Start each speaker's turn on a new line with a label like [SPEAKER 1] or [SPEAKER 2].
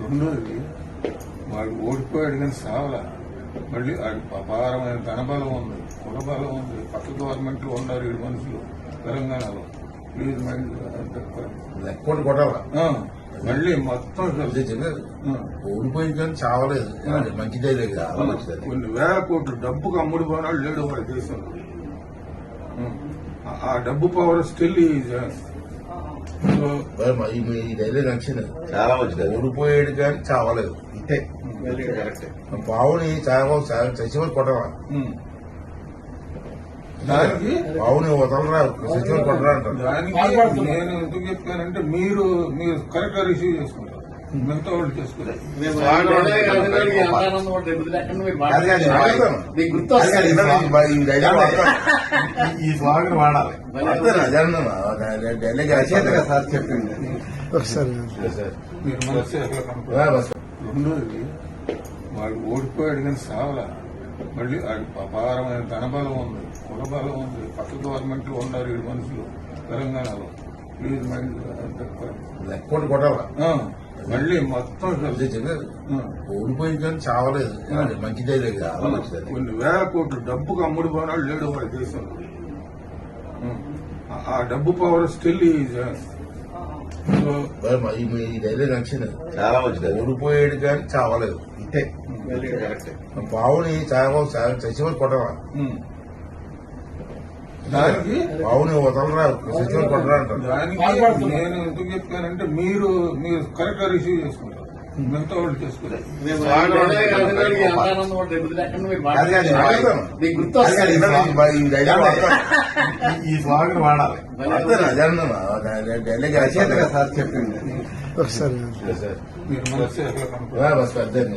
[SPEAKER 1] రెండోది వాడు ఓడిపోయాడు కానీ సావలా. మళ్ళీ వాడికి అపారమైన ధనబలం ఉంది, కులబలం ఉంది. పక్క గవర్నమెంట్లో ఉన్నారు 7 మనుషులు తెలంగాణలో. ప్లీజ్ మైండ్
[SPEAKER 2] లెక్కోటి కొట్టాలా
[SPEAKER 1] మళ్ళీ మొత్తం
[SPEAKER 2] ఓడిపోయి కానీ చావలేదు. మంచిదే లేదు, చాలా మంచిది.
[SPEAKER 1] కొన్ని వేల కోట్లు డబ్బుకు అమ్ముడు పోనాడు లేడు వాడి దేశంలో. ఆ డబ్బు పవర్ స్టిల్
[SPEAKER 2] ఈ ధైర్యం నచ్చింది,
[SPEAKER 3] చాలా మంచిది.
[SPEAKER 2] ఓడిపోయాడు కానీ చావలేదు. ఇంతే పావుని చచ్చిపోయి కొట్టరా,
[SPEAKER 1] దానికి
[SPEAKER 2] పావుని వదలరా, చచ్చిపోయి కొట్టరా అంటారు.
[SPEAKER 1] దానికి నేను ఎందుకు చెప్పానంటే మీరు కరెక్ట్ గా రిసీవ్ చేసుకుంటారు, మిగతా వాళ్ళు చేసుకుంటారు.
[SPEAKER 2] ఈ స్వాగతం వాడాలి.
[SPEAKER 3] సార్ చెప్పింది
[SPEAKER 1] మీరు మనసు ఎట్లా కనుక్కోవాలి. రెండోది వాడు ఓడిపోయాడు కానీ సావలా. మళ్ళీ వాడికి అపారమైన ధనబలం ఉంది, కులబలం ఉంది. పక్క గవర్నమెంట్లో ఉన్నారు 7 మనుషులు తెలంగాణలో. ప్లీజ్ మైండ్
[SPEAKER 2] లెక్కోటి కొట్టాలా
[SPEAKER 1] మళ్ళీ మొత్తం
[SPEAKER 2] ఓడిపోయి కానీ చావలేదు. మంచిదే లేదు, చాలా మంచిది.
[SPEAKER 1] కొన్ని వేల కోట్లు డబ్బుకు అమ్ముడు పోనాడు లేడు వాడి దేశంలో. ఆ డబ్బు పవర్ స్టిల్
[SPEAKER 2] ఈ ధైర్యం నచ్చింది,
[SPEAKER 3] చాలా మంచిది.
[SPEAKER 2] ఓడిపోయాడు కానీ చావలేదు. ఇంతే పావుని చచ్చిపోయి కొట్టరా,
[SPEAKER 1] దానికి
[SPEAKER 2] పావుని వదలరా, చచ్చిపోయి కొట్టరా అంటారు.
[SPEAKER 1] దానికి నేను ఎందుకు చెప్పానంటే మీరు కరెక్ట్ గా రిసీవ్ చేసుకుంటారు, మిగతా వాళ్ళు చేసుకుంటారు.
[SPEAKER 2] ఈ స్వాగతం వాడాలి.
[SPEAKER 3] సార్ చెప్పింది
[SPEAKER 1] మీరు మనసు ఎట్లా కనుక్కోవాలి.
[SPEAKER 2] పెద్ద